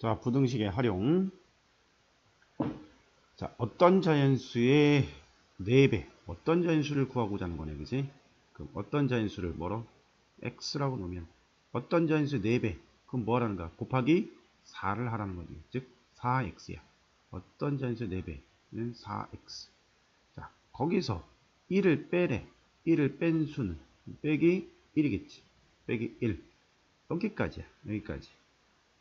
자, 부등식의 활용. 자, 어떤 자연수의 4배, 어떤 자연수를 구하고자 하는 거네, 그지? 그럼 어떤 자연수를 뭐로? x라고 놓으면 어떤 자연수 4배, 그럼 뭐 하라는 거야? 곱하기 4를 하라는 거지. 즉 4x야. 어떤 자연수 4배는 4x. 자, 거기서 1을 빼래. 1을 뺀 수는 빼기 1이겠지. 빼기 1. 여기까지야. 여기까지.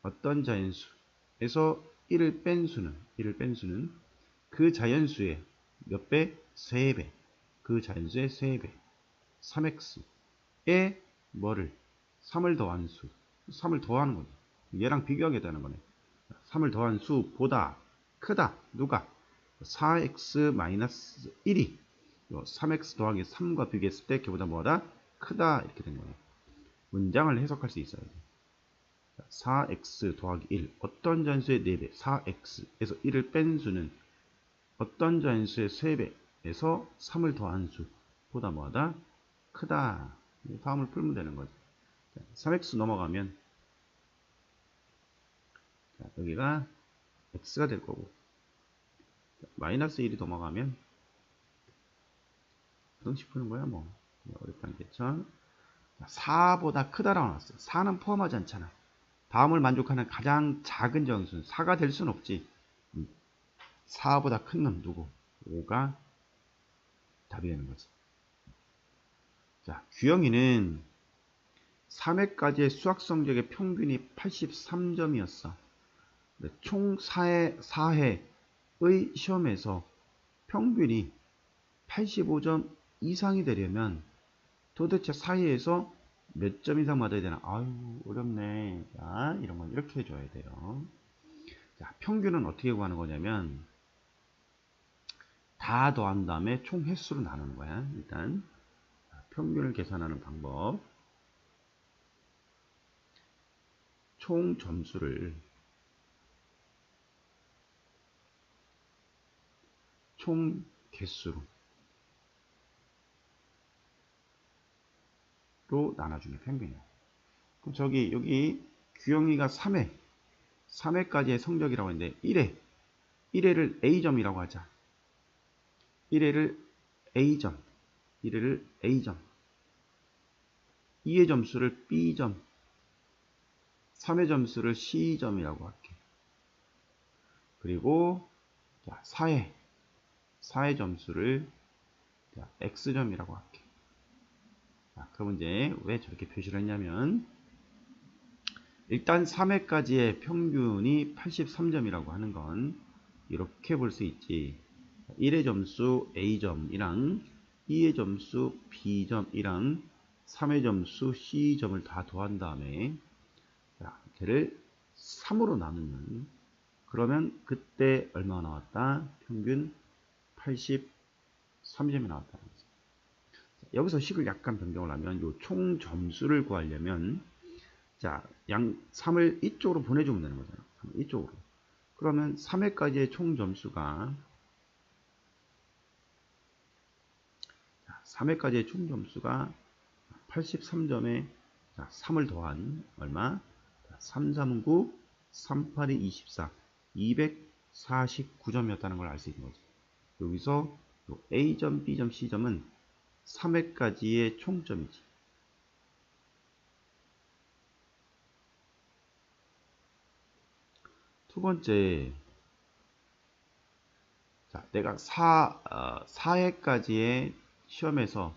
어떤 자연수에서 1을 뺀 수는 그 자연수의 몇 배? 3배. 그 자연수의 3배. 3x에 뭐를? 3을 더한 수. 3을 더하는 거지. 얘랑 비교하겠다는 거네. 3을 더한 수보다 크다. 누가? 4x-1이 3x 더하기 3과 비교했을 때 걔보다 뭐다? 크다. 이렇게 된 거네. 문장을 해석할 수 있어야 돼. 4x 더하기 1. 어떤 자연수의 4배? 4x에서 1을 뺀 수는 어떤 자연수의 3배에서 3을 더한 수보다 뭐하다? 크다. 다음을 풀면 되는 거죠. 3x 넘어가면 여기가 x가 될 거고, 마이너스 1이 넘어가면 부등식 푸는 거야. 뭐 어렵지 않겠죠. 4보다 크다라고 나왔어요. 4는 포함하지 않잖아. 다음을 만족하는 가장 작은 정수는 4가 될 수는 없지. 4보다 큰 놈 누구? 5가 답이 되는 거지. 자, 규영이는 3회까지의 수학 성적의 평균이 83점이었어. 총 4회의 시험에서 평균이 85점 이상이 되려면 도대체 사이에서 몇 점 이상 맞아야 되나? 아유, 어렵네. 자, 이런 건 이렇게 해줘야 돼요. 자, 평균은 어떻게 구하는 거냐면 다 더한 다음에 총 횟수로 나누는 거야. 일단 평균을 계산하는 방법. 총 점수를 총 개수로 나눠주는 평균이야. 그럼 여기 규영이가 3회까지의 성적이라고 했는데 1회를 A점이라고 하자. 1회를 A점, 2회 점수를 B점, 3회 점수를 C점이라고 할게. 그리고 4회 점수를 X점이라고 할게. 그럼 이제 왜 저렇게 표시를 했냐면 일단 3회까지의 평균이 83점이라고 하는 건 이렇게 볼 수 있지. 1회 점수 A점이랑 2회 점수 B점이랑 3회 점수 C점을 다 더한 다음에 걔를 3으로 나누면 그러면 그때 얼마 나왔다? 평균 83점이 나왔다는 거죠. 여기서 식을 약간 변경을 하면 요 총 점수를 구하려면 자, 3을 이쪽으로 보내주면 되는 거잖아. 이쪽으로. 그러면 3회까지의 총 점수가 83점에 3을 더한 얼마? 3, 3, 9, 3, 8이 24, 249점이었다는 걸 알 수 있는 거죠. 여기서 A점, B점, C점은 3회까지의 총점이지. 두 번째, 자, 내가 4회까지의 시험에서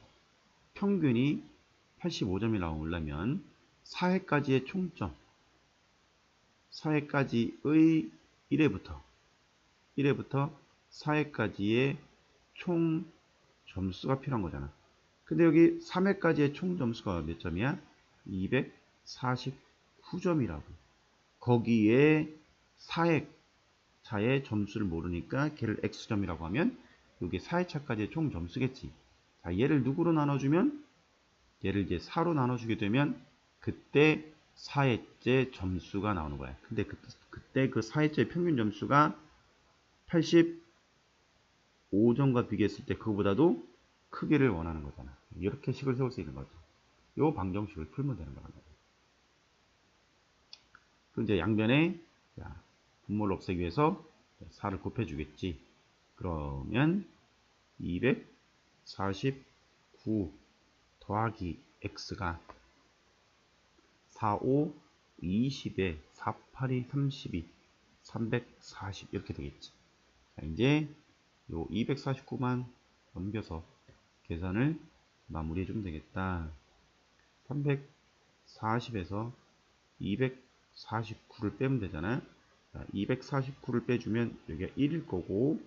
평균이 85점이 나오려면 4회까지의 총점, 4회까지의 1회부터 4회까지의 총 점수가 필요한 거잖아. 근데 여기 3회까지의 총 점수가 몇 점이야? 249점이라고. 거기에 4회차의 점수를 모르니까 걔를 x점이라고 하면 여기 4회차까지의 총 점수겠지. 자, 얘를 누구로 나눠주면? 얘를 이제 4로 나눠주게 되면 그때 4회째 점수가 나오는 거야. 근데 그때 그 4회째 평균 점수가 85점과 비교했을 때 그거보다도 크기를 원하는 거잖아. 이렇게 식을 세울 수 있는 거죠. 요 방정식을 풀면 되는 거란 말이야. 그럼 이제 양변에 자, 분모를 없애기 위해서 4를 곱해주겠지. 그러면 249 더하기 x가 4, 5, 20에 4, 8이 32, 340 이렇게 되겠지. 자, 이제 요 249만 넘겨서 계산을 마무리해 주면 되겠다. 340에서 249를 빼면 되잖아. 249를 빼주면 여기가 1일 거고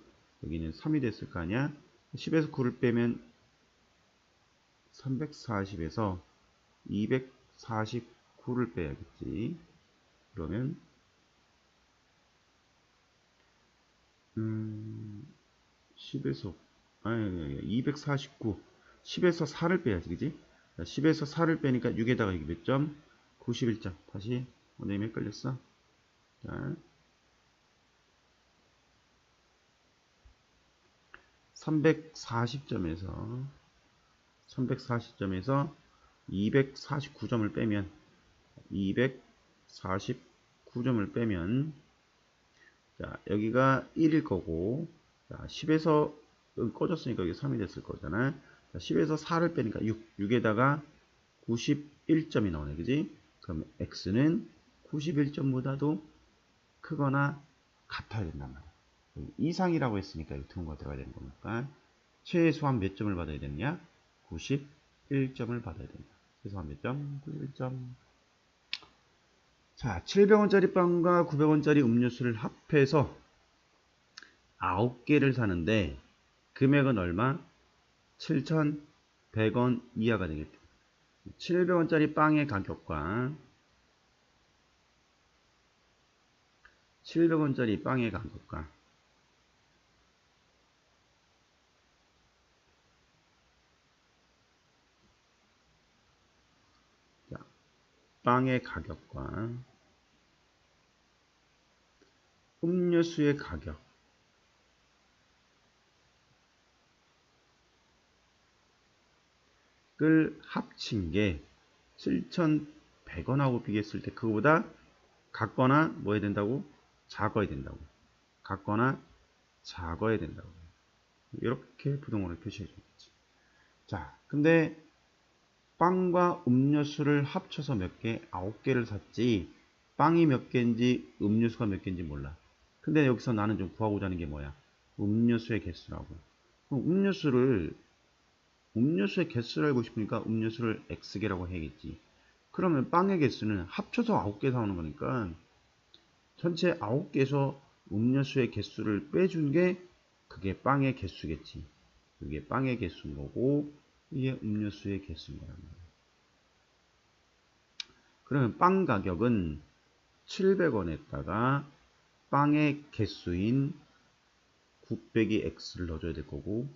여기는 3이 됐을 거 아니야. 10에서 9를 빼면 340에서 249를 빼야겠지. 그러면 10에서 249 10에서 4를 빼야지, 그지? 10에서 4를 빼니까 6에다가 이게 몇 점? 91점. 다시 원장님 헷갈렸어? 자, 340점에서 249점을 빼면 249점을 빼면 자, 여기가 1일 거고 자, 10에서 여기 꺼졌으니까 여기 3이 됐을 거잖아. 자, 10에서 4를 빼니까 6에다가 91점이 나오네, 그지? 그럼 x는 91점보다도 크거나 같아야 된단 말이야. 이상이라고 했으니까 이 등호가 들어가야 되는 거니까 최소한 몇 점을 받아야 되느냐? 91점을 받아야 된다. 최소한 몇 점? 91점. 자, 700원짜리 빵과 900원짜리 음료수를 합해서 9개를 사는데 금액은 얼마? 7,100원 이하가 되겠다. 700원짜리 빵의 가격과 700원짜리 빵의 가격과 자, 빵의 가격과 음료수의 가격을 합친 게 7,100원하고 비교했을 때 그거보다 같거나 뭐 해야 된다고? 작아야 된다고. 같거나 작아야 된다고. 이렇게 부동호를 표시해 주겠지. 자, 근데 빵과 음료수를 합쳐서 몇 개? 9개를 샀지. 빵이 몇 개인지 음료수가 몇 개인지 몰라. 근데 여기서 나는 좀 구하고자 하는 게 뭐야? 음료수의 개수라고. 그럼 음료수의 개수를 알고 싶으니까 음료수를 x개라고 해야겠지. 그러면 빵의 개수는 합쳐서 9개 사오는 거니까 전체 9개에서 음료수의 개수를 빼준 게 그게 빵의 개수겠지. 이게 빵의 개수인 거고 이게 음료수의 개수인 거란 말이야. 그러면 빵 가격은 700원에다가 빵의 개수인 9 빼기 x를 넣어줘야 될 거고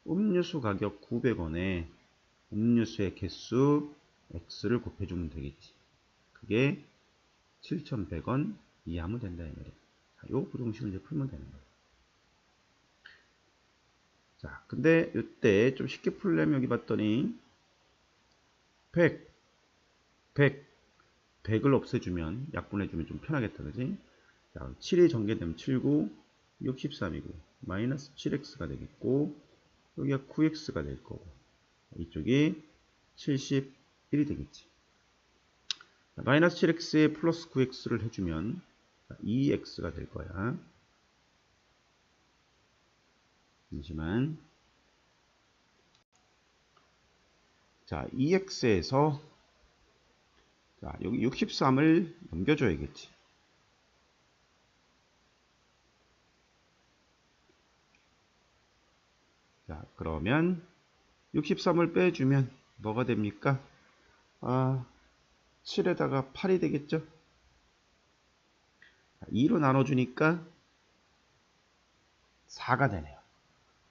음료수 가격 900원에 음료수의 개수 x를 곱해주면 되겠지. 그게 7,100원 이하면 된다 이 말이야. 요 부등식을 이제 풀면 되는 거야. 자, 근데 이때 좀 쉽게 풀려면 여기 봤더니 100을 없애주면 약분해주면 좀 편하겠다, 그지? 자, 7이 전개되면 79, 63이고 마이너스 7x가 되겠고 여기가 9x가 될 거고 이쪽이 71이 되겠지. 자, 마이너스 7x에 플러스 9x를 해주면 2x가 될 거야. 잠시만. 자, 2x에서 자, 여기 63을 넘겨줘야겠지. 자, 그러면 63을 빼주면 뭐가 됩니까? 7에다가 8이 되겠죠? 2로 나눠주니까 4가 되네요.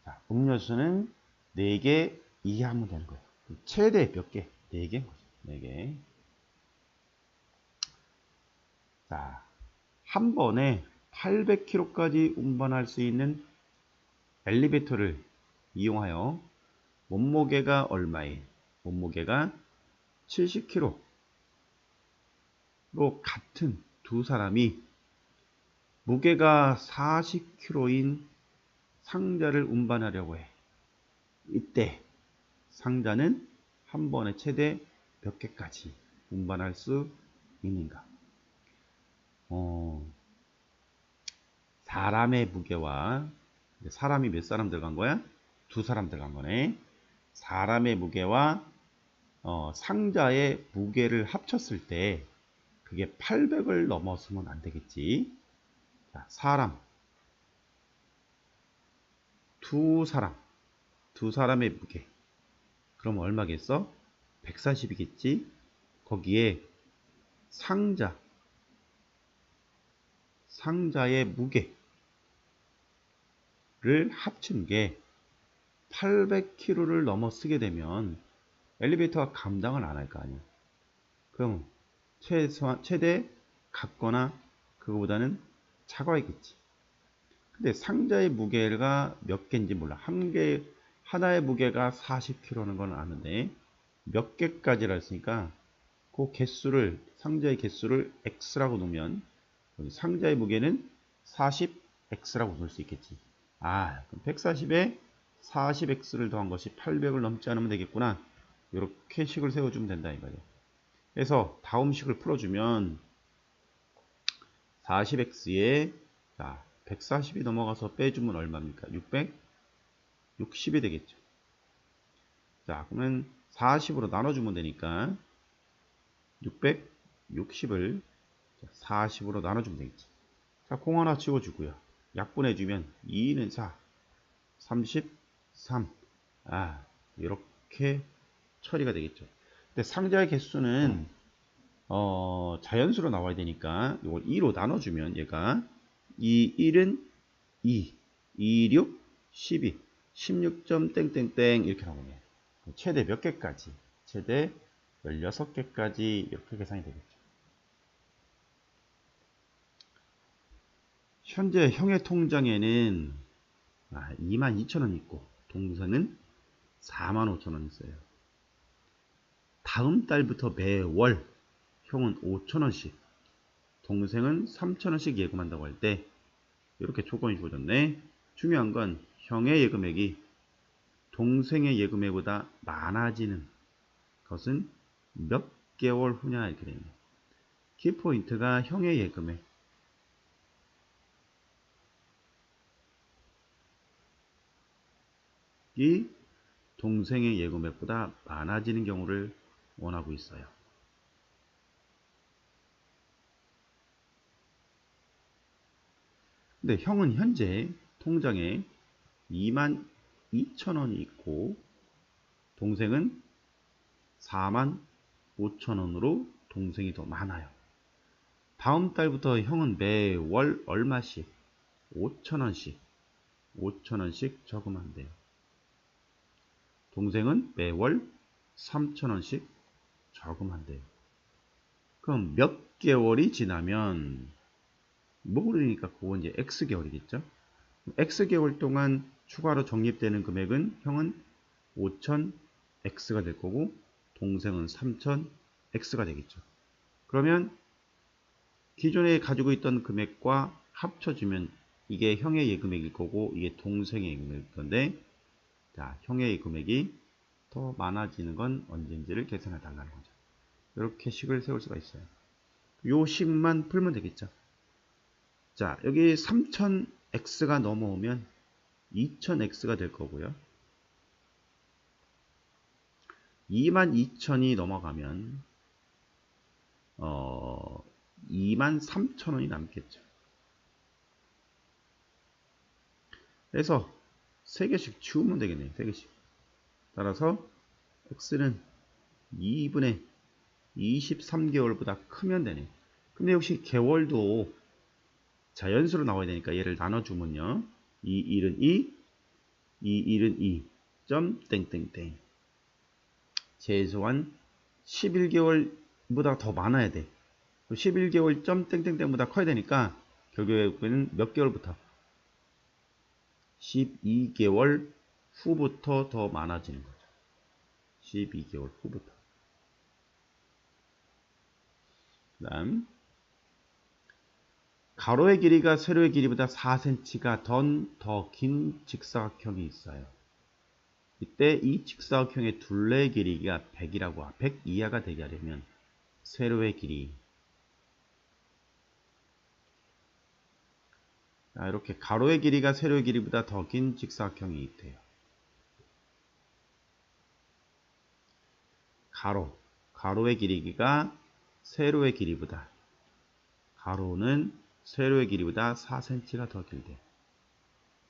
자, 음료수는 4개 이하하면 되는 거예요. 최대 몇 개? 4개? 4개. 자, 한 번에 800km까지 운반할 수 있는 엘리베이터를 이용하여 몸무게가 얼마에? 몸무게가 70kg로 같은 두 사람이 무게가 40kg인 상자를 운반하려고 해. 이때 상자는 한 번에 최대 몇 개까지 운반할 수 있는가? 사람의 무게와, 사람이 몇 사람 들어간 거야? 두 사람 들어간 거네. 사람의 무게와 상자의 무게를 합쳤을 때 그게 800을 넘어서면 안 되겠지. 자, 두 사람의 무게. 그럼 얼마겠어? 140이겠지. 거기에 상자의 무게를 합친 게 800kg를 넘어서게 되면 엘리베이터가 감당을 안 할 거 아니야. 그럼 최대 같거나 그거보다는 작아야겠지. 근데 상자의 무게가 몇 개인지 몰라. 하나의 무게가 40kg는 건 아는데 몇 개까지라 했으니까 그 상자의 개수를 x라고 놓으면 상자의 무게는 40x라고 놓을 수 있겠지. 그럼 140에 40x를 더한 것이 800을 넘지 않으면 되겠구나. 이렇게 식을 세워주면 된다 이거예요. 그래서 다음 식을 풀어주면 40x에 140이 넘어가서 빼주면 얼마입니까? 660이 되겠죠. 자, 그러면 40으로 나눠주면 되니까 660을 40으로 나눠주면 되겠지. 자, 공 하나 지워주고요. 약분해주면 2는 4, 33. 이렇게 처리가 되겠죠. 근데 상자의 개수는 자연수로 나와야 되니까 이걸 2로 나눠주면 얘가 1은 2, 6, 12, 16점 땡땡땡 이렇게 나오네요. 최대 몇 개까지? 최대 16개까지 이렇게 계산이 되겠죠. 현재 형의 통장에는 22,000원 있고 동생은 45,000원 있어요. 다음 달부터 매월 형은 5,000원씩, 동생은 3,000원씩 예금한다고 할 때 이렇게 조건이 주어졌네. 중요한 건 형의 예금액이 동생의 예금액보다 많아지는 것은 몇 개월 후냐 이렇게 되네. 키포인트가 형의 예금액, 이 동생의 예금액보다 많아지는 경우를 원하고 있어요. 근데 형은 현재 통장에 22,000원이 있고 동생은 45,000원으로 동생이 더 많아요. 다음 달부터 형은 매월 얼마씩? 5,000원씩 저금한대요. 동생은 매월 3,000원씩 저금한대요. 그럼 몇 개월이 지나면 모르니까 그건 이제 X개월이겠죠. X개월 동안 추가로 적립되는 금액은 형은 5,000X가 될 거고 동생은 3,000X가 되겠죠. 그러면 기존에 가지고 있던 금액과 합쳐주면 이게 형의 예금액일 거고 이게 동생의 예금액일 건데, 자, 형의 예금액이 더 많아지는 건 언제인지를 계산해 달라는 거죠. 이렇게 식을 세울 수가 있어요. 요 식만 풀면 되겠죠. 자, 여기 3000x가 넘어오면 2000x가 될 거고요. 22,000이 넘어가면 23,000원이 남겠죠. 그래서 3개씩 치우면 되겠네요. 3개씩. 따라서 x는 2분의 23개월보다 크면 되네. 근데 역시 개월도 자연수로 나와야 되니까 얘를 나눠주면요. 2일은 2, 2일은 2, 점 땡땡땡. 최소한 11개월보다 더 많아야 돼. 11개월 점 땡땡땡보다 커야 되니까 결국에는 몇 개월부터? 12개월 후부터 더 많아지는 거죠. 12개월 후부터. 그 다음 가로의 길이가 세로의 길이보다 4cm가 더 긴 직사각형이 있어요. 이때 이 직사각형의 둘레의 길이가 100이라고 100 이하가 되게 하려면 세로의 길이, 자, 이렇게 가로의 길이가 세로의 길이보다 더 긴 직사각형이 있대요. 가로의 길이가 세로의 길이보다, 가로는 세로의 길이보다 4cm가 더 길대.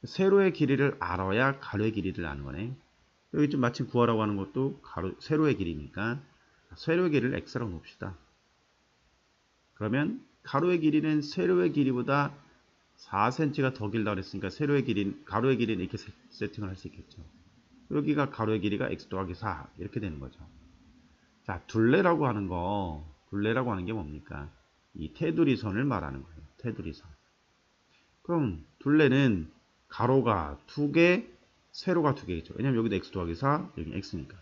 세로의 길이를 알아야 가로의 길이를 아는 거네. 여기 좀 마침 구하라고 하는 것도 세로의 길이니까 세로의 길이를 x라고 놓읍시다. 그러면 가로의 길이는 세로의 길이보다 4cm가 더 길다고 그랬으니까 가로의 길이는 이렇게 세팅을 할 수 있겠죠. 여기가 가로의 길이가 x 더하기 4 이렇게 되는 거죠. 자, 둘레라고 하는 게 뭡니까? 이 테두리 선을 말하는 거예요. 테두리 선. 그럼 둘레는 가로가 2개, 세로가 2개겠죠. 왜냐면 여기도 x 더하기 4, 여기 x니까.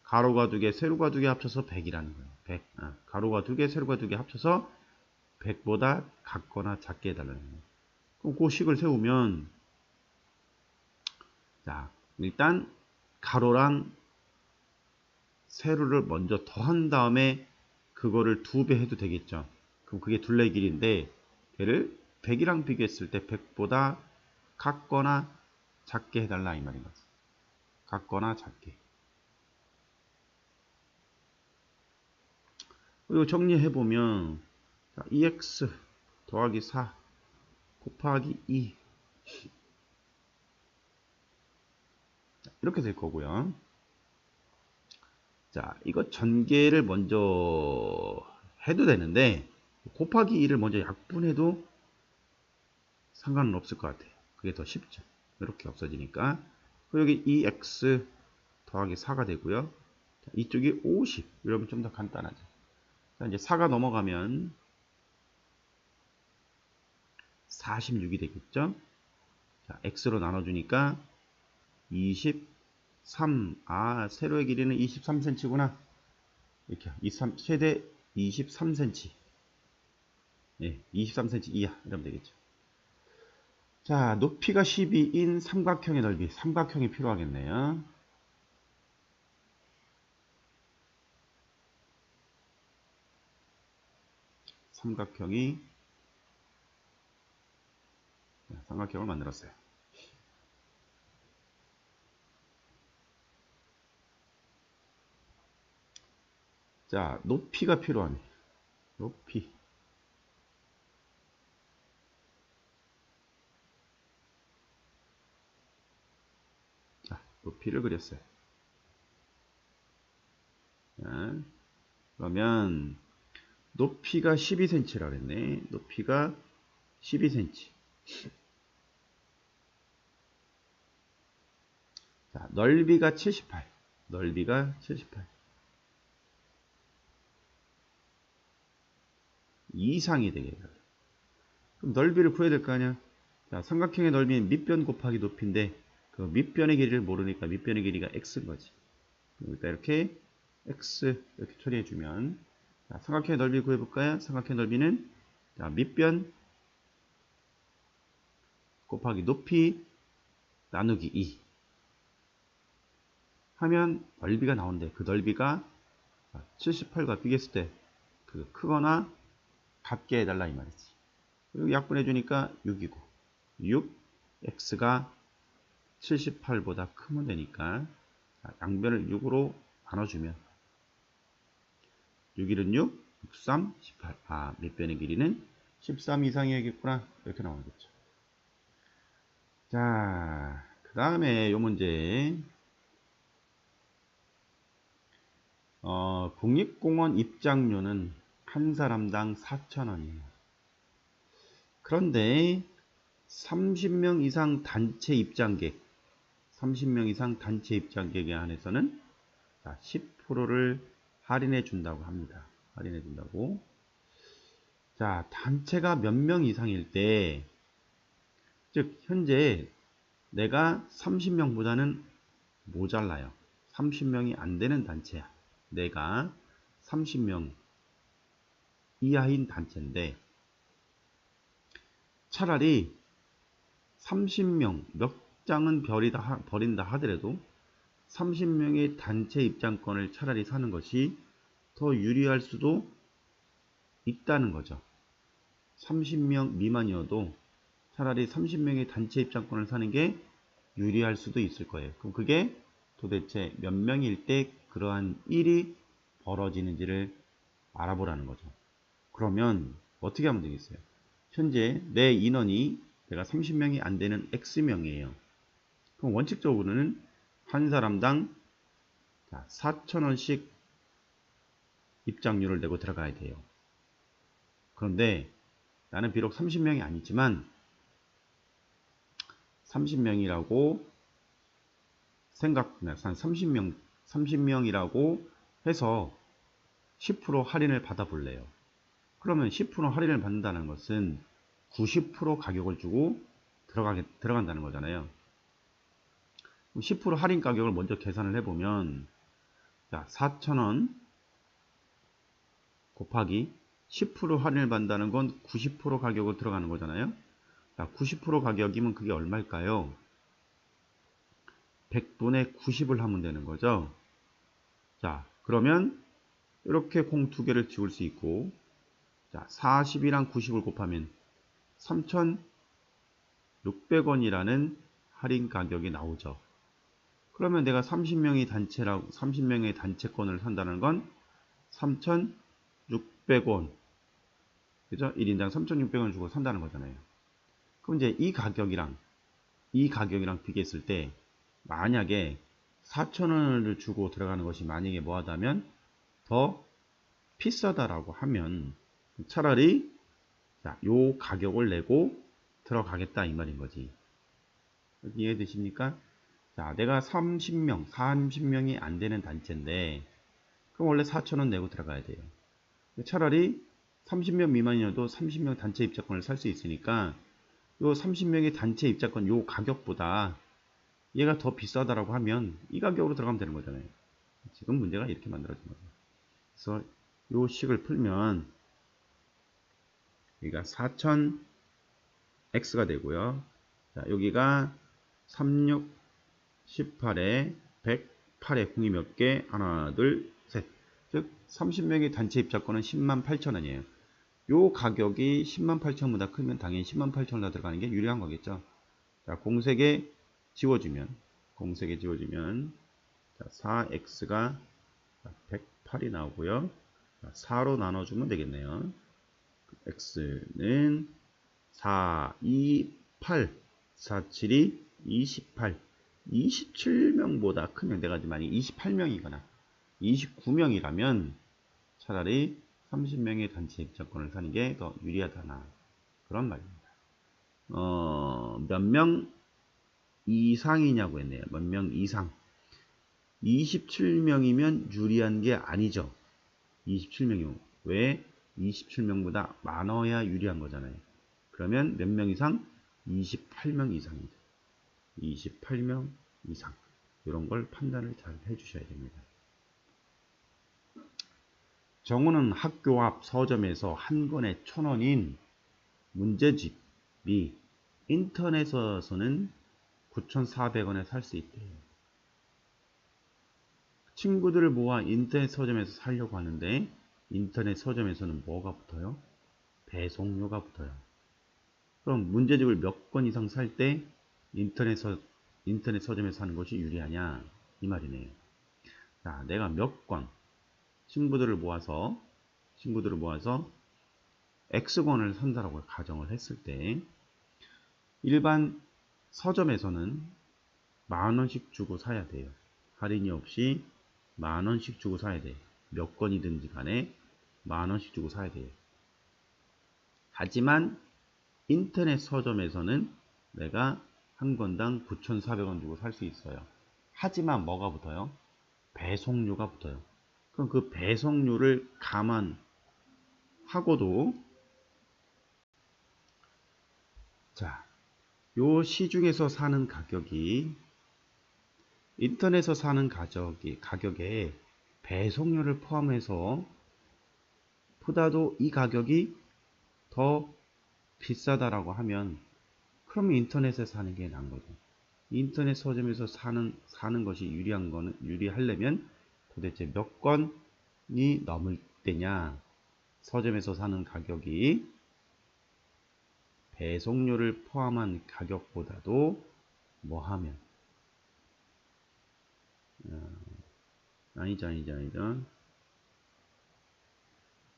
가로가 2개, 세로가 2개 합쳐서 100이라는 거예요. 100. 가로가 2개, 세로가 2개 합쳐서 100보다 같거나 작게 해달라는 거예요. 그럼 그 식을 세우면, 자, 일단 가로랑 세로를 먼저 더한 다음에 그거를 2배 해도 되겠죠. 그럼 그게 둘레 길이인데 걔를 100이랑 비교했을 때 100보다 같거나 작게 해달라 이 말인 거죠. 같거나 작게. 그리고 정리해보면 2x 더하기 4 곱하기 2 이렇게 될 거고요. 자, 이거 전개를 먼저 해도 되는데 곱하기 2를 먼저 약분해도 상관은 없을 것 같아요. 그게 더 쉽죠. 이렇게 없어지니까. 그리고 여기 2x 더하기 4가 되고요. 자, 이쪽이 50. 이러면 좀 더 간단하죠. 자, 이제 4가 넘어가면 46이 되겠죠. 자, x로 나눠주니까 23. 세로의 길이는 23cm구나. 이렇게 최대 23cm. 예, 23cm 이하 이러면 되겠죠. 자, 높이가 12인 삼각형의 넓이. 삼각형이 필요하겠네요. 삼각형을 만들었어요. 자, 높이가 필요하네. 높이. 자, 높이를 그렸어요. 자, 그러면 높이가 12cm라 그랬네. 높이가 12cm. 자, 넓이가 78. 넓이가 78. 이상이 되겠다. 그럼 넓이를 구해야 될 거 아니야? 자, 삼각형의 넓이는 밑변 곱하기 높이인데 그 밑변의 길이를 모르니까 밑변의 길이가 x인 거지. 여기다 이렇게 x 이렇게 처리해 주면 삼각형의 넓이 구해 볼까요? 삼각형의 넓이는 자, 밑변 곱하기 높이 나누기 2 하면 넓이가 나오는데 그 넓이가 78과 비교했을 때 그 크거나 같게 해달라 이 말이지. 그리고 약분해 주니까 6이고 6 x가 78보다 크면 되니까 양변을 6으로 나눠주면 6, 1은 6, 6, 3, 18. 밑변의 길이는 13 이상이겠구나. 이렇게 나오겠죠. 자, 그 다음에 요 문제. 국립공원 입장료는 한 사람당 4,000원이에요. 그런데 30명 이상 단체 입장객, 30명 이상 단체 입장객에 한해서는 10%를 할인해 준다고 합니다. 할인해 준다고. 자, 단체가 몇 명 이상일 때, 즉 현재 내가 30명보다는 모자라요. 30명이 안 되는 단체야. 내가 30명 이하인 단체인데 차라리 30명, 몇 장은 버린다 하더라도 30명의 단체 입장권을 차라리 사는 것이 더 유리할 수도 있다는 거죠. 30명 미만이어도 차라리 30명의 단체 입장권을 사는 게 유리할 수도 있을 거예요. 그럼 그게 도대체 몇 명일 때 그러한 일이 벌어지는지를 알아보라는 거죠. 그러면 어떻게 하면 되겠어요? 현재 내 인원이 내가 30명이 안 되는 X명이에요. 그럼 원칙적으로는 한 사람당 4,000원씩 입장료를 내고 들어가야 돼요. 그런데 나는 비록 30명이 아니지만 30명이라고 한 30명이라고 해서 10% 할인을 받아볼래요. 그러면 10% 할인을 받는다는 것은 90% 가격을 주고 들어간다는 거잖아요. 10% 할인 가격을 먼저 계산을 해보면 4,000원 곱하기 10% 할인을 받는다는 건 90% 가격으로 들어가는 거잖아요. 90% 가격이면 그게 얼마일까요? 100분의 90을 하면 되는 거죠. 자, 그러면 이렇게 공 두 개를 지울 수 있고, 자, 40이랑 90을 곱하면 3,600원이라는 할인 가격이 나오죠. 그러면 내가 30명의 단체권을 산다는 건 3,600원. 그죠? 1인당 3,600원 주고 산다는 거잖아요. 그럼 이제 이 가격이랑 비교했을 때 만약에 4,000원을 주고 들어가는 것이 만약에 뭐하다면 더 비싸다라고 하면 차라리 요 가격을 내고 들어가겠다 이 말인 거지. 이해되십니까? 자, 내가 30명이 안 되는 단체인데 그럼 원래 4,000원 내고 들어가야 돼요. 차라리 30명 미만이어도 30명 단체 입장권을 살 수 있으니까 요 30명의 단체 입장권 요 가격보다 얘가 더 비싸다라고 하면 이 가격으로 들어가면 되는 거잖아요. 지금 문제가 이렇게 만들어진 거예요. 그래서 요 식을 풀면 여기가 4,000x가 되고요. 자, 여기가 36, 18에 108에 공이 몇 개? 하나, 둘, 셋. 즉 30명의 단체 입장권은 108,000원이에요. 요 가격이 108,000원보다 크면 당연히 108,000원으로 들어가는 게 유리한 거겠죠. 자, 공색에 지워주면 자, 4x가 108이 나오고요. 4로 나눠주면 되겠네요. x는 4, 2, 8, 4, 7이 28, 27명보다 크면 내가 만약에 28명이거나 29명이라면 차라리 30명의 단체 입장권을 사는 게 더 유리하다나 그런 말입니다. 몇 명 이상이냐고 했네요. 몇 명 이상. 27명이면 유리한 게 아니죠. 27명이요. 왜? 27명보다 많아야 유리한 거잖아요. 그러면 몇 명 이상? 28명 이상입니다. 28명 이상. 이런 걸 판단을 잘 해주셔야 됩니다. 정우는 학교 앞 서점에서 한 권에 1,000원인 문제집이 인터넷에서는 9,400원에 살 수 있대요. 친구들을 모아 인터넷 서점에서 사려고 하는데 인터넷 서점에서는 뭐가 붙어요? 배송료가 붙어요. 그럼 문제집을 몇 권 이상 살 때 인터넷 서점에서 사는 것이 유리하냐 이 말이네요. 자, 내가 몇 권 친구들을 모아서 X권을 산다라고 가정을 했을 때 일반 서점에서는 10,000원씩 주고 사야 돼요. 할인이 없이 10,000원씩 주고 사야 돼요. 몇 권이든지 간에 10,000원씩 주고 사야 돼요. 하지만 인터넷 서점에서는 내가 한 권당 9,400원 주고 살 수 있어요. 하지만 뭐가 붙어요? 배송료가 붙어요. 그럼 그 배송료를 감안하고도 자, 요 시중에서 사는 가격이 인터넷에서 사는 가격에 배송료를 포함해서 보다도 이 가격이 더 비싸다라고 하면 그럼 인터넷에서 사는 게 나은 거죠. 인터넷 서점에서 사는 것이 유리하려면 도대체 몇 건이 넘을 때냐? 서점에서 사는 가격이 배송료를 포함한 가격보다도 뭐 하면 아니죠.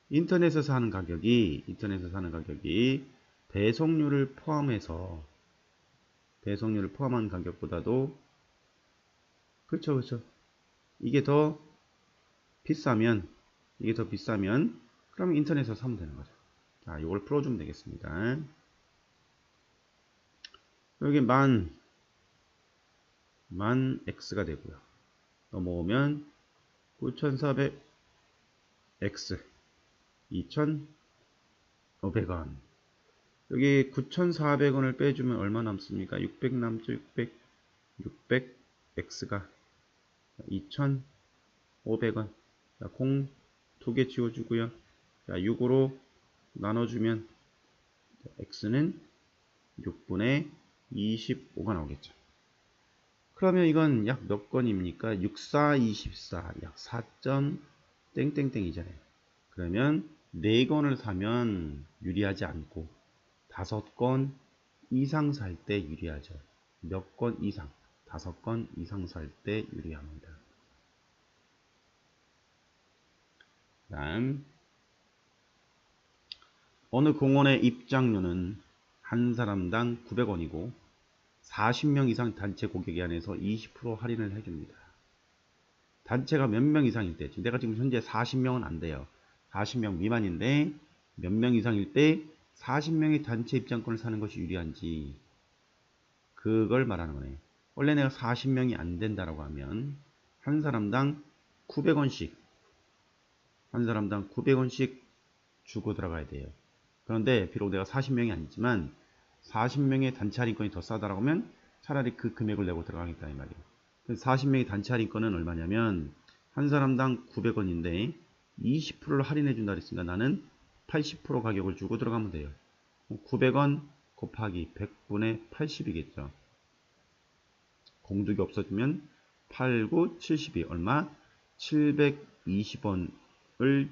인터넷에서 사는 가격이 배송료를 포함한 가격보다도 그렇죠. 이게 더 비싸면 그럼 인터넷에서 사면 되는 거죠. 자, 이걸 풀어주면 되겠습니다. 여기 만 x가 되고요. 넘어오면 9,400 x 2,500원. 여기 9,400원을 빼주면 얼마 남습니까? 600 남죠. 600 x가 2,500원. 자, 공 2개 지워주고요. 자, 6으로 나눠주면 x는 6분의 25가 나오겠죠. 그러면 이건 약 몇 건입니까? 6, 4, 24, 약 4점 땡땡땡이잖아요. 그러면 4건을 사면 유리하지 않고 5건 이상 살 때 유리하죠. 몇 건 이상? 5건 이상 살 때 유리합니다. 다음, 어느 공원의 입장료는 한 사람당 900원이고 40명 이상 단체 고객에 한해서 20% 할인을 해줍니다. 단체가 몇 명 이상일 때, 내가 지금 현재 40명은 안 돼요. 40명 미만인데 몇 명 이상일 때 40명의 단체 입장권을 사는 것이 유리한지 그걸 말하는 거네. 원래 내가 40명이 안 된다라고 하면 한 사람당 900원씩 주고 들어가야 돼요. 그런데 비록 내가 40명이 아니지만 40명의 단체 할인권이 더 싸다라고 하면 차라리 그 금액을 내고 들어가겠다 이 말이에요. 40명의 단체 할인권은 얼마냐면 한 사람당 900원인데 20%를 할인해 준다 그랬으니까 나는 80% 가격을 주고 들어가면 돼요. 900원 곱하기 100분의 80이겠죠. 공둑이 없어지면 8, 9, 72 얼마? 720원을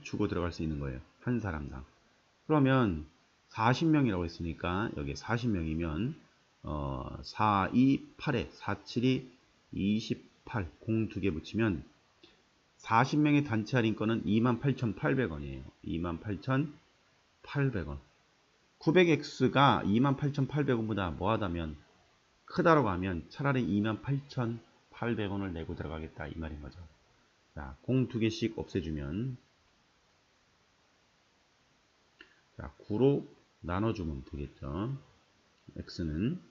주고 들어갈 수 있는 거예요. 한 사람당. 그러면 40명이라고 했으니까 여기 40명이면 4, 2, 8에 4, 7이 28 공 2개 붙이면 40명의 단체 할인권은 28,800원이에요. 28,800원. 900X가 28,800원보다 뭐하다면 크다라고 하면 차라리 28,800원을 내고 들어가겠다 이 말인 거죠. 자, 공 2개씩 없애주면 자, 9로 나눠주면 되겠죠. X는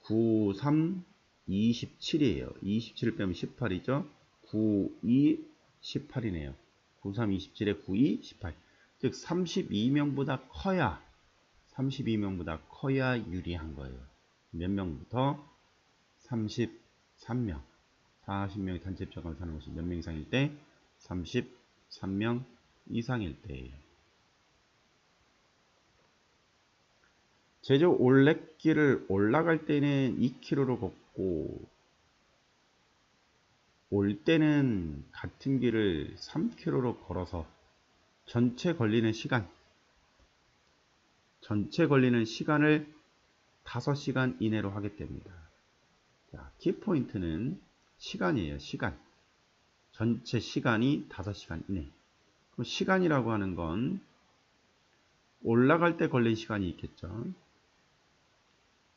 9, 3, 27이에요. 27을 빼면 18이죠. 9, 2, 18이네요. 9, 3, 27에 9, 2, 18. 즉 32명보다 커야 유리한 거예요. 몇 명부터? 33명. 40명의 단체 입장권을 사는 것이 몇 명 이상일 때? 33명 이상일 때예요. 제주 올레길을 올라갈 때는 2km로 걷고 올 때는 같은 길을 3km로 걸어서 전체 걸리는 시간을 5시간 이내로 하게 됩니다. 자, 키포인트는 시간이에요. 시간. 전체 시간이 5시간 이내. 그럼 시간이라고 하는 건 올라갈 때 걸린 시간이 있겠죠.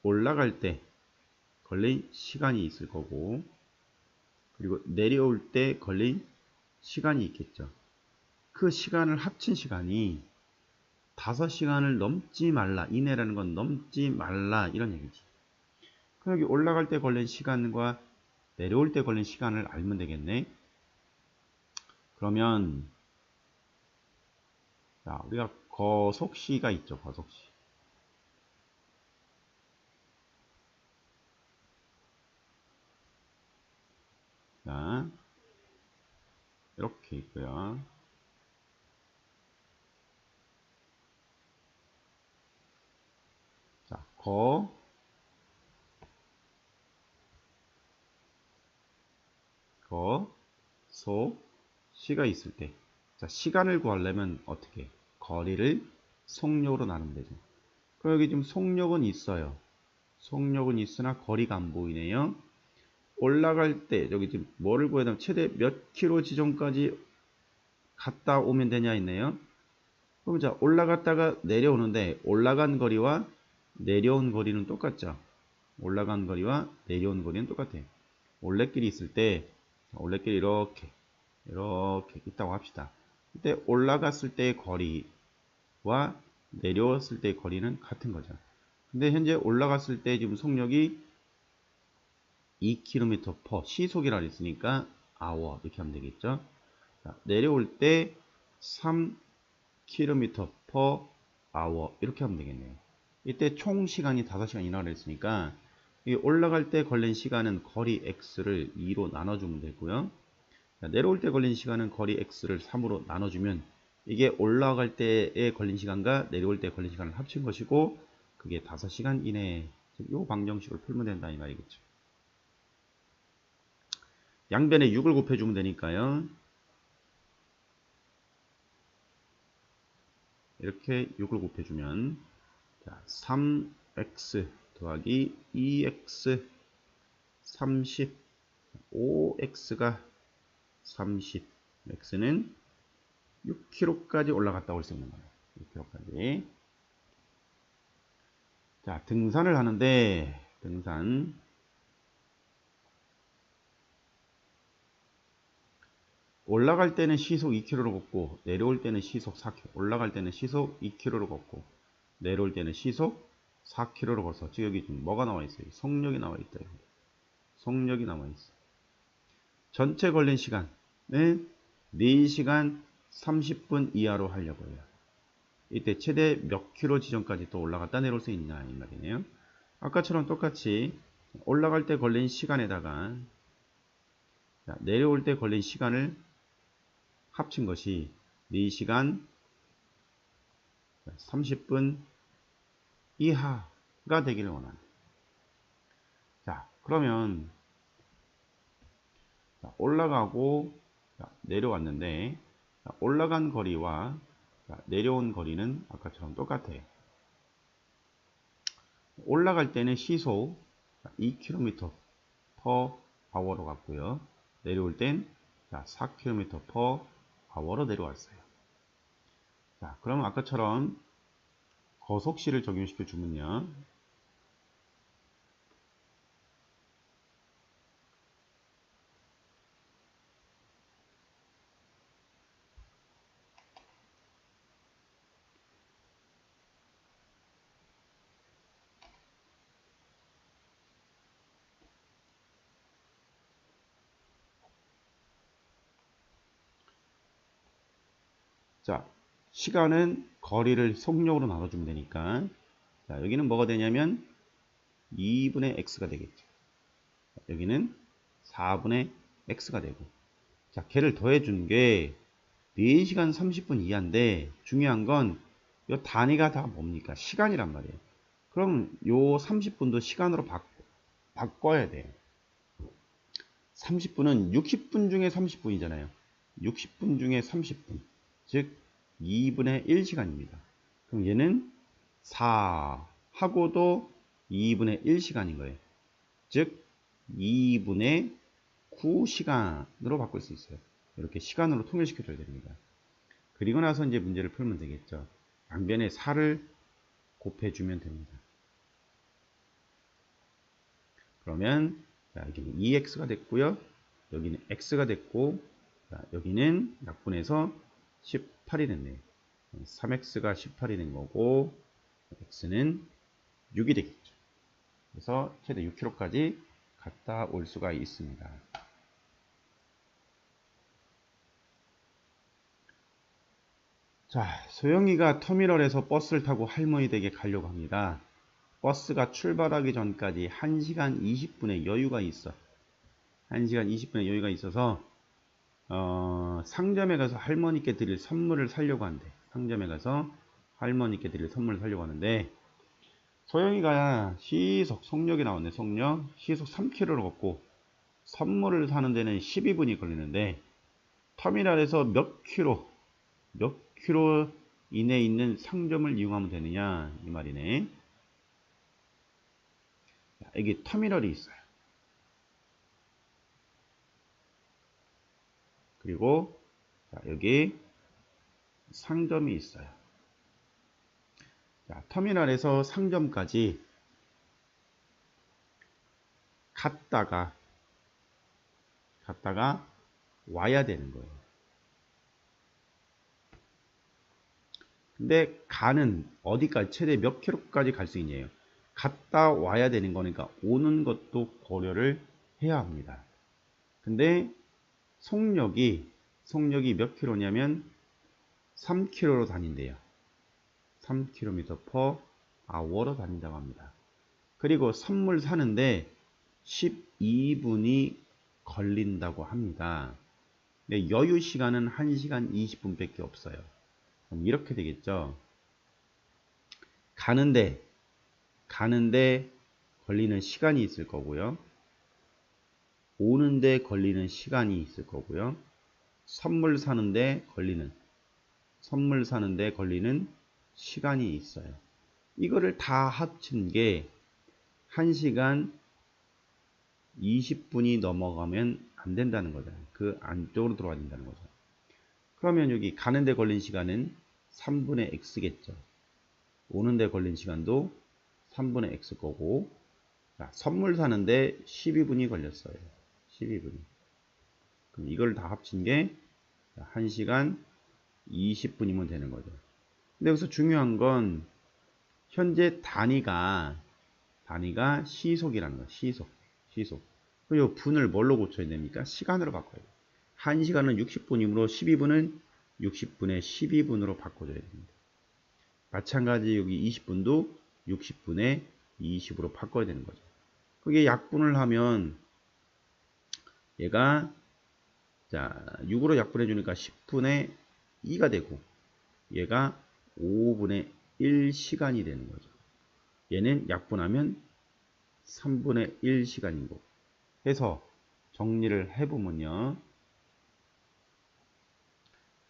올라갈 때 걸린 시간이 있을 거고 그리고 내려올 때 걸린 시간이 있겠죠. 그 시간을 합친 시간이 5시간을 넘지 말라. 이내라는 건 넘지 말라 이런 얘기지. 그럼 여기 올라갈 때 걸린 시간과 내려올 때 걸린 시간을 알면 되겠네. 그러면 자, 우리가 거속시가 있죠. 거속시. 자, 이렇게 있고요. 거, 소, 시가 있을 때, 자, 시간을 구하려면 어떻게 해? 거리를 속력으로 나누면 되죠. 그럼 여기 지금 속력은 있어요. 속력은 있으나 거리가 안 보이네요. 올라갈 때 여기 지금 뭐를 구해야 되면 최대 몇 킬로 지점까지 갔다 오면 되냐 있네요. 그럼 자, 올라갔다가 내려오는데 올라간 거리와 내려온 거리는 똑같죠. 올라간 거리와 내려온 거리는 똑같아요. 올레길이 있을 때 올레길이 이렇게 있다고 합시다. 이때 올라갔을 때의 거리와 내려왔을 때의 거리는 같은 거죠. 근데 현재 올라갔을 때 지금 속력이 2km/h 시속이라 했으니까 hour 이렇게 하면 되겠죠. 자, 내려올 때 3km/h 이렇게 하면 되겠네요. 이때 총 시간이 5시간이나 그랬으니까 이 올라갈 때 걸린 시간은 거리 x를 2로 나눠주면 되고요. 자, 내려올 때 걸린 시간은 거리 x를 3으로 나눠주면 이게 올라갈 때에 걸린 시간과 내려올 때 걸린 시간을 합친 것이고 그게 5시간 이내에 이 방정식을 풀면 된다 이 말이겠죠. 양변에 6을 곱해주면 되니까요. 이렇게 6을 곱해주면 자, 3x 더하기 2x 30 5x가 30 x는 6km까지 올라갔다고 할 수 있는 거예요. 6km까지. 자, 등산을 하는데 등산 올라갈 때는 시속 2km로 걷고 내려올 때는 시속 4km. 올라갈 때는 시속 2km로 걷고 내려올 때는 시속 4km로 걸어서 지금 여기 지금 뭐가 나와 있어요? 속력이 나와 있다. 속력이 나와 있어. 전체 걸린 시간은 4시간 30분 이하로 하려고 해요. 이때 최대 몇 킬로 지점까지 또 올라갔다 내려올 수 있냐 이 말이네요. 아까처럼 똑같이 올라갈 때 걸린 시간에다가 내려올 때 걸린 시간을 합친 것이 4시간 30분 이하가 되기를 원합니다. 자, 그러면 올라가고 내려왔는데 올라간 거리와 내려온 거리는 아까처럼 똑같아요. 올라갈 때는 시속 2km/h로 갔고요. 내려올 땐 4km/h로 내려왔어요. 자, 그러면 아까처럼 거속시를 적용시켜 주면요. 자, 시간은 거리를 속력으로 나눠주면 되니까 자, 여기는 뭐가 되냐면 2분의 x가 되겠죠. 여기는 4분의 x가 되고 자, 걔를 더해준 게 4시간 30분 이하인데 중요한 건 이 단위가 다 뭡니까? 시간이란 말이에요. 그럼 요 30분도 시간으로 바꿔야 돼요. 30분은 60분 중에 30분이잖아요. 60분 중에 30분. 즉 2분의 1시간입니다. 그럼 얘는 4 하고도 2분의 1시간인 거예요. 즉 2분의 9시간으로 바꿀 수 있어요. 이렇게 시간으로 통일시켜 줘야 됩니다. 그리고 나서 이제 문제를 풀면 되겠죠. 양변에 4를 곱해주면 됩니다. 그러면 자, 여기는 2x가 됐고요. 여기는 x가 됐고 자, 여기는 약분해서 18이 됐네요. 3x가 18이 된 거고 x는 6이 되겠죠. 그래서 최대 6km까지 갔다 올 수가 있습니다. 자, 소영이가 터미널에서 버스를 타고 할머니 댁에 가려고 합니다. 버스가 출발하기 전까지 1시간 20분의 여유가 있어. 1시간 20분의 여유가 있어서 상점에 가서 할머니께 드릴 선물을 사려고 한대. 상점에 가서 할머니께 드릴 선물을 사려고 하는데 소영이가 시속, 속력이 나왔네. 속력. 시속 3km를 걷고 선물을 사는 데는 12분이 걸리는데 터미널에서 몇 킬로 이내에 있는 상점을 이용하면 되느냐 이 말이네. 여기 터미널이 있어요. 그리고 여기 상점이 있어요. 자, 터미널에서 상점까지 갔다가 와야 되는 거예요. 근데 가는 어디까지 최대 몇 킬로까지 갈 수 있냐요. 갔다 와야 되는 거니까 오는 것도 고려를 해야 합니다. 근데 속력이 몇 킬로냐면 3킬로로 다닌대요. 3km per hour로 다닌다고 합니다. 그리고 선물 사는데 12분이 걸린다고 합니다. 근데 여유 시간은 1시간 20분 밖에 없어요. 그럼 이렇게 되겠죠. 가는데 걸리는 시간이 있을 거고요. 오는데 걸리는 시간이 있을 거고요. 선물 사는데 걸리는 시간이 있어요. 이거를 다 합친 게 1시간 20분이 넘어가면 안 된다는 거잖아요. 그 안쪽으로 들어와야 된다는 거죠. 그러면 여기 가는데 걸린 시간은 3분의 x겠죠. 오는데 걸린 시간도 3분의 x 거고, 자, 선물 사는데 12분이 걸렸어요. 12분이. 그럼 이걸 다 합친 게 1시간 20분이면 되는 거죠. 근데 여기서 중요한 건 현재 단위가 시속이라는 거예요. 시속. 그리고 분을 뭘로 고쳐야 됩니까? 시간으로 바꿔야 돼요. 1시간은 60분이므로 12분은 60분의 12분으로 바꿔줘야 됩니다. 마찬가지 여기 20분도 60분의 20으로 바꿔야 되는 거죠. 그게 약분을 하면 얘가 자 6으로 약분해 주니까 10분의 2가 되고 얘가 5분의 1 시간이 되는 거죠. 얘는 약분하면 3분의 1 시간이고 해서 정리를 해보면요.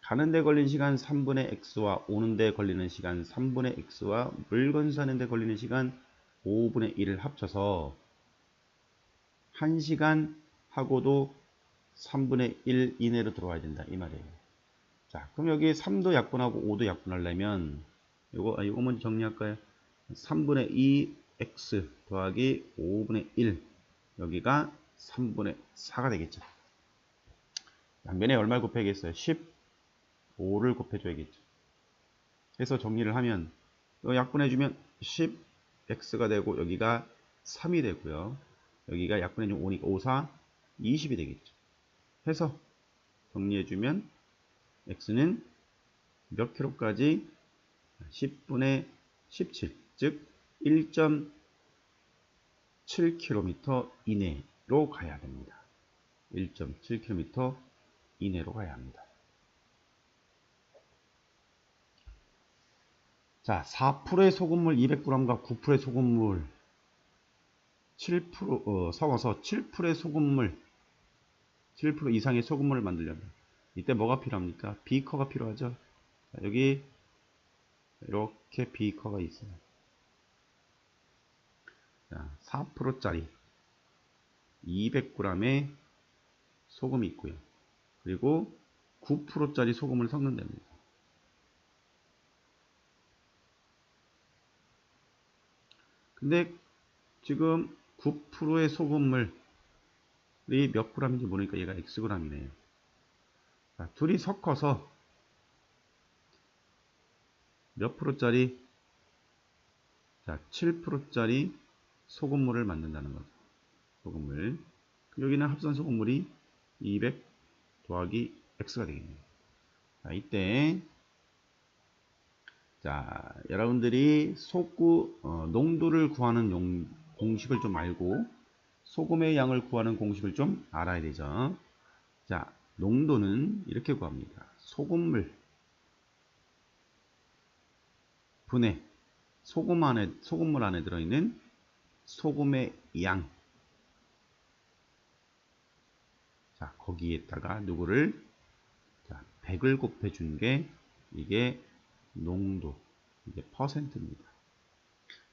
가는데 걸린 시간 3분의 x와 오는데 걸리는 시간 3분의 x와 물건 사는데 걸리는 시간 5분의 1을 합쳐서 1시간 하고도 3분의 1 이내로 들어와야 된다 이 말이에요. 자, 그럼 여기 3도 약분하고 5도 약분하려면 이거 먼저 정리할까요? 3분의 2 x 더하기 5분의 1 여기가 3분의 4가 되겠죠. 양변에 얼마를 곱해야겠어요? 15를 곱해줘야겠죠. 그래서 정리를 하면 약분해주면 10x가 되고 여기가 3이 되고요. 여기가 약분해주면 5니까 5, 4, 20이 되겠죠. 해서 정리해주면 x는 몇 킬로까지? 10분의 17, 즉 1.7km 이내로 가야 됩니다. 1.7km 이내로 가야 합니다. 자, 4%의 소금물 200g과 9%의 소금물 섞어서 7%의 소금물 7% 이상의 소금물을 만들려면 이때 뭐가 필요합니까? 비커가 필요하죠. 자, 여기 이렇게 비커가 있어요. 자, 4%짜리 200g의 소금이 있고요. 그리고 9%짜리 소금을 섞는 됩니다. 근데 지금 9%의 소금물이 몇 g인지 모르니까 얘가 xg이네요. 자, 둘이 섞어서 몇 프로짜리? 자, 7%짜리 소금물을 만든다는 거죠. 소금물. 여기는 합산 소금물이 200 더하기 x가 되겠네요. 자, 이때 자, 여러분들이 농도를 구하는 공식을 좀 알고 소금의 양을 구하는 공식을 좀 알아야 되죠. 자, 농도는 이렇게 구합니다. 소금물 분의 소금물 안에 들어있는 소금의 양. 자, 거기에다가 누구를? 자, 100을 곱해준 게 이게 농도, 이게 퍼센트입니다.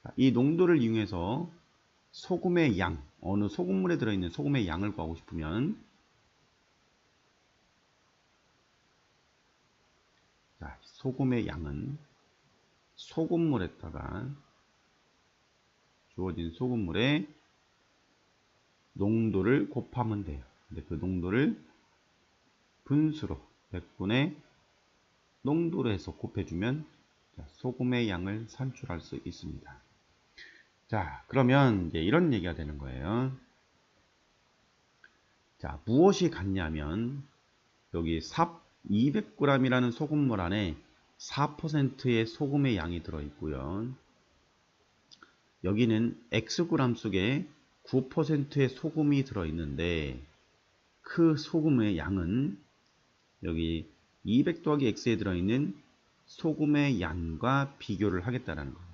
자, 이 농도를 이용해서 소금의 양, 어느 소금물에 들어있는 소금의 양을 구하고 싶으면, 자, 소금의 양은 소금물에다가 주어진 소금물에 농도를 곱하면 돼요. 근데 그 농도를 분수로 100분의 농도로 해서 곱해주면 소금의 양을 산출할 수 있습니다. 자, 그러면 이제 이런 얘기가 되는 거예요. 자, 무엇이 같냐면 여기 삽 200g이라는 소금물 안에 4%의 소금의 양이 들어있고요. 여기는 Xg 속에 9%의 소금이 들어있는데 그 소금의 양은 여기 200 더하기 X에 들어있는 소금의 양과 비교를 하겠다는 거예요.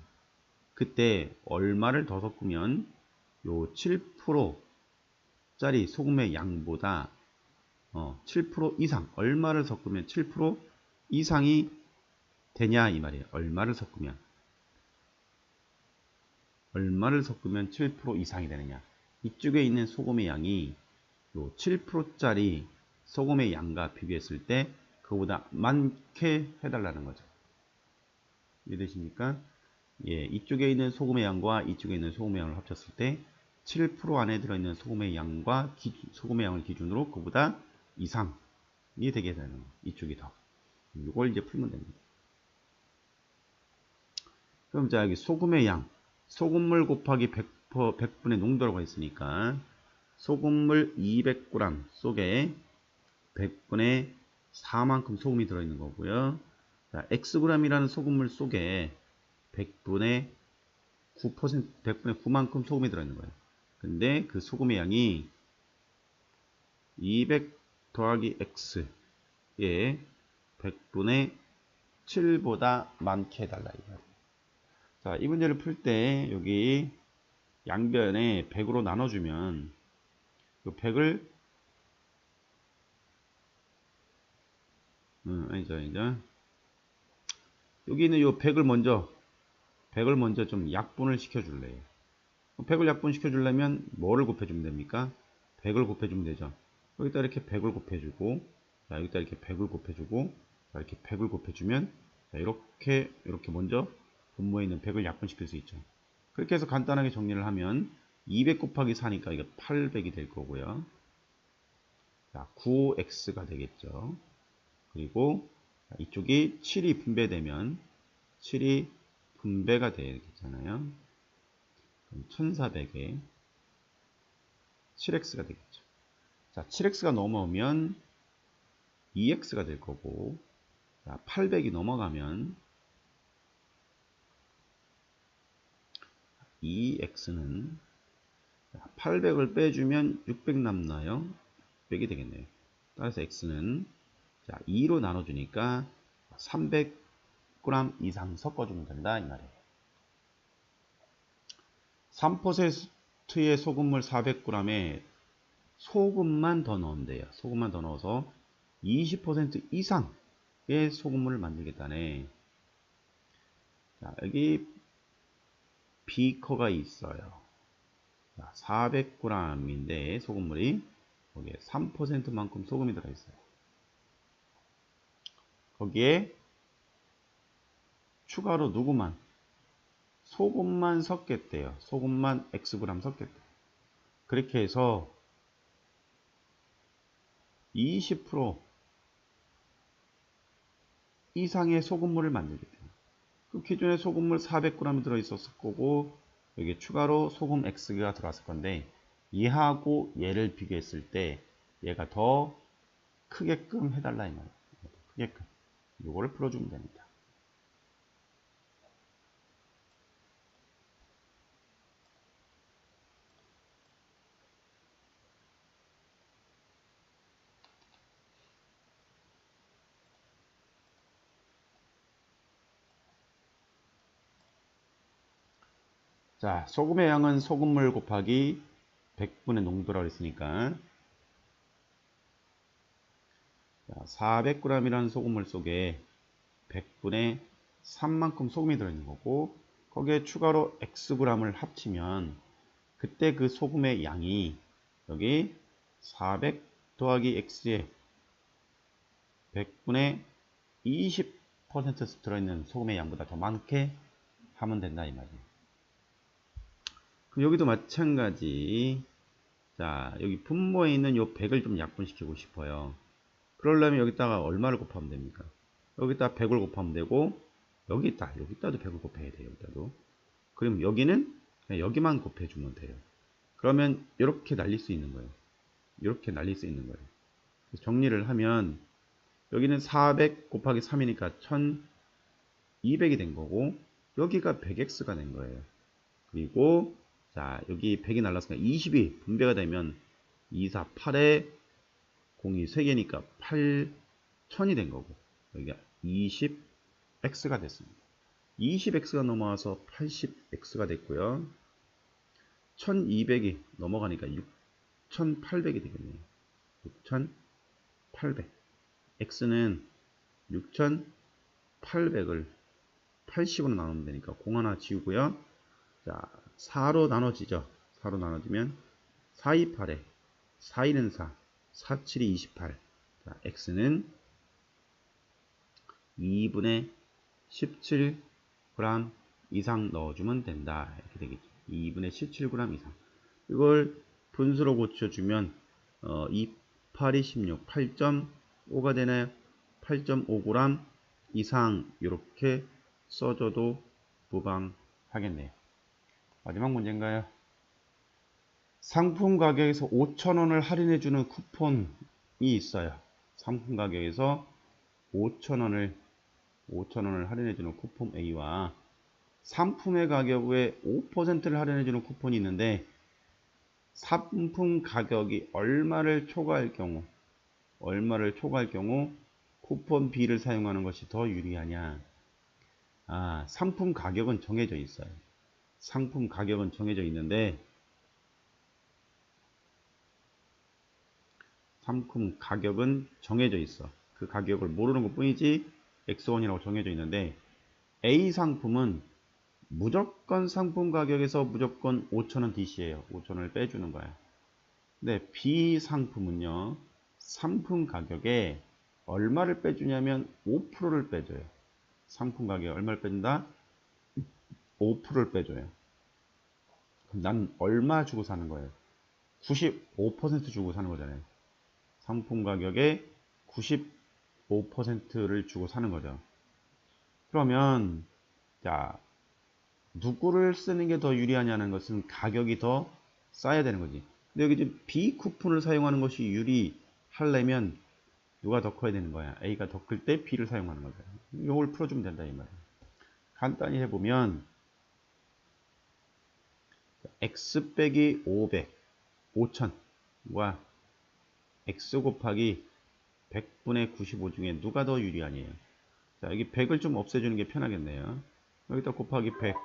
그때 얼마를 더 섞으면 요 7%짜리 소금의 양보다 7% 이상, 얼마를 섞으면 7% 이상이 되냐 이 말이에요. 얼마를 섞으면 7% 이상이 되느냐. 이쪽에 있는 소금의 양이 요 7%짜리 소금의 양과 비교했을 때 그보다 많게 해달라는 거죠. 이해되십니까? 예, 이쪽에 있는 소금의 양과 이쪽에 있는 소금의 양을 합쳤을 때 7% 안에 들어있는 소금의 양과 소금의 양을 기준으로 그보다 이상이 되게 되는 거예요. 이쪽이 더. 이걸 이제 풀면 됩니다. 그럼 자, 여기 소금의 양, 소금물 곱하기 100분의 농도라고 했으니까 소금물 200g 속에 100분의 4만큼 소금이 들어있는 거고요. 자, Xg이라는 소금물 속에 100분의 9%, 100분의 9만큼 소금이 들어있는 거예요. 근데 그 소금의 양이 200 더하기 X에 100분의 7보다 많게 해달라. 자, 이 문제를 풀 때 여기 양변에 100으로 나눠주면 이 100을 아니죠. 여기 있는 이 100을 먼저 좀 약분을 시켜줄래요. 100을 약분시켜주려면 뭐를 곱해주면 됩니까? 100을 곱해주면 되죠. 여기다 이렇게 100을 곱해주고, 자, 여기다 이렇게 100을 곱해주고, 자, 이렇게 100을 곱해주면, 자, 이렇게 먼저 분모에 있는 100을 약분시킬 수 있죠. 그렇게 해서 간단하게 정리를 하면, 200 곱하기 4니까 이게 800이 될 거고요. 자, 9x가 되겠죠. 그리고, 이쪽이 7이 분배되면, 7이 분배가 되겠잖아요. 1400에 7x가 되겠죠. 자, 7x가 넘어오면 2x가 될 거고, 자, 800이 넘어가면 2x는 800을 빼주면 600 남나요? 600이 되겠네요. 따라서 x는 자, 2로 나눠주니까 300g 이상 섞어주면 된다 이 말이에요. 3%의 소금물 400g에 소금만 더 넣으면 돼요. 소금만 더 넣어서 20% 이상의 소금물을 만들겠다네. 자, 여기 비커가 있어요. 400g인데 소금물이 거기에 3%만큼 소금이 들어있어요. 거기에 추가로 누구만? 소금만 섞겠대요. 소금만 Xg 섞겠대요. 그렇게 해서 20% 이상의 소금물을 만들겠대요. 그 기존에 소금물 400g이 들어있었을 거고 여기 추가로 소금 X가 들어왔을 건데 얘하고 얘를 비교했을 때 얘가 더 크게끔 해달라 이 말이에요. 크게끔. 이거를 풀어주면 됩니다. 자, 소금의 양은 소금물 곱하기 100분의 농도라고 했으니까 400g이라는 소금물 속에 100분의 3만큼 소금이 들어있는 거고, 거기에 추가로 xg을 합치면 그때 그 소금의 양이 여기 400 더하기 x에 100분의 20% 들어있는 소금의 양보다 더 많게 하면 된다 이 말이에요. 그럼 여기도 마찬가지. 자, 여기 분모에 있는 요 100을 좀 약분시키고 싶어요. 그러려면 여기다가 얼마를 곱하면 됩니까? 여기다 100을 곱하면 되고, 여기다도 100을 곱해야 돼요. 여기다도. 그럼 여기는 그냥 여기만 곱해주면 돼요. 그러면 이렇게 날릴 수 있는 거예요. 이렇게 날릴 수 있는 거예요. 정리를 하면 여기는 400 곱하기 3이니까 1200이 된 거고, 여기가 100x가 된 거예요. 그리고 자, 여기 100이 날랐으니까 20이 분배가 되면 2, 4, 8에 0이 3개니까 8000이 된 거고, 여기가 20x가 됐습니다. 20x가 넘어와서 80x가 됐고요. 1200이 넘어가니까 6800이 되겠네요. 6800. x는 6800을 80으로 나누면 되니까 0 하나 지우고요. 자, 4로 나눠지죠. 4로 나눠지면 4, 2, 8에 4, 2는 4, 4, 7이 28. 자, x는 2분의 17g 이상 넣어주면 된다. 이렇게 되겠죠. 2분의 17g 이상. 이걸 분수로 고쳐주면 2, 8, 2, 16, 8.5가 되나요? 8.5g 이상 이렇게 써줘도 무방하겠네요. 마지막 문제인가요? 상품 가격에서 5,000원을 할인해주는 쿠폰이 있어요. 상품 가격에서 5,000원을 할인해주는 쿠폰 A와 상품의 가격 외 5%를 할인해주는 쿠폰이 있는데, 상품 가격이 얼마를 초과할 경우 쿠폰 B를 사용하는 것이 더 유리하냐? 상품 가격은 정해져 있어요. 상품 가격은 정해져 있는데, 상품 가격은 정해져 있어. 그 가격을 모르는 것 뿐이지 X1이라고 정해져 있는데, A 상품은 무조건 상품 가격에서 무조건 5,000원 DC예요. 5,000원을 빼주는 거야. 근데 B 상품은요, 상품 가격에 얼마를 빼주냐면 5%를 빼줘요. 상품 가격에 얼마를 빼준다? 5%를 빼줘요. 그럼 난 얼마 주고 사는 거예요? 95% 주고 사는 거잖아요. 상품 가격에 95%를 주고 사는 거죠. 그러면 자, 누구를 쓰는 게 더 유리하냐는 것은 가격이 더 싸야 되는 거지. 근데 여기 지금 B 쿠폰을 사용하는 것이 유리하려면 누가 더 커야 되는 거야? A가 더 클 때 B를 사용하는 거죠. 이걸 풀어주면 된다 이 말이야. 간단히 해보면 X 빼기 500, 5000과 X 곱하기 100분의 95 중에 누가 더 유리하냐요. 자, 여기 100을 좀 없애주는 게 편하겠네요. 여기다 곱하기 100,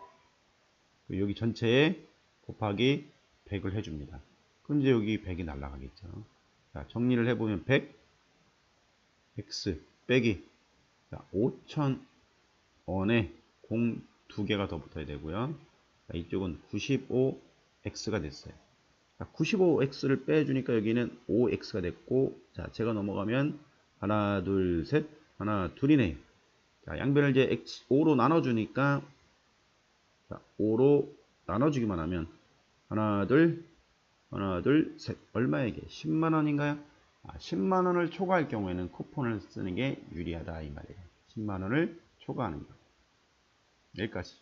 여기 전체에 곱하기 100을 해줍니다. 그럼 이제 여기 100이 날아가겠죠. 자, 정리를 해보면 100, X 빼기 5,000원에 0 2개가 더 붙어야 되고요. 자, 이쪽은 95X가 됐어요. 95X를 빼주니까 여기는 5X가 됐고, 자, 제가 넘어가면 하나, 둘, 셋, 하나, 둘이네요. 자, 양변을 이제 X5로 나눠주니까, 자, 5로 나눠주기만 하면 하나, 둘, 셋. 얼마에게? 10만원인가요? 10만원을 초과할 경우에는 쿠폰을 쓰는 게 유리하다 이 말이에요. 10만원을 초과하는 거. 여기까지.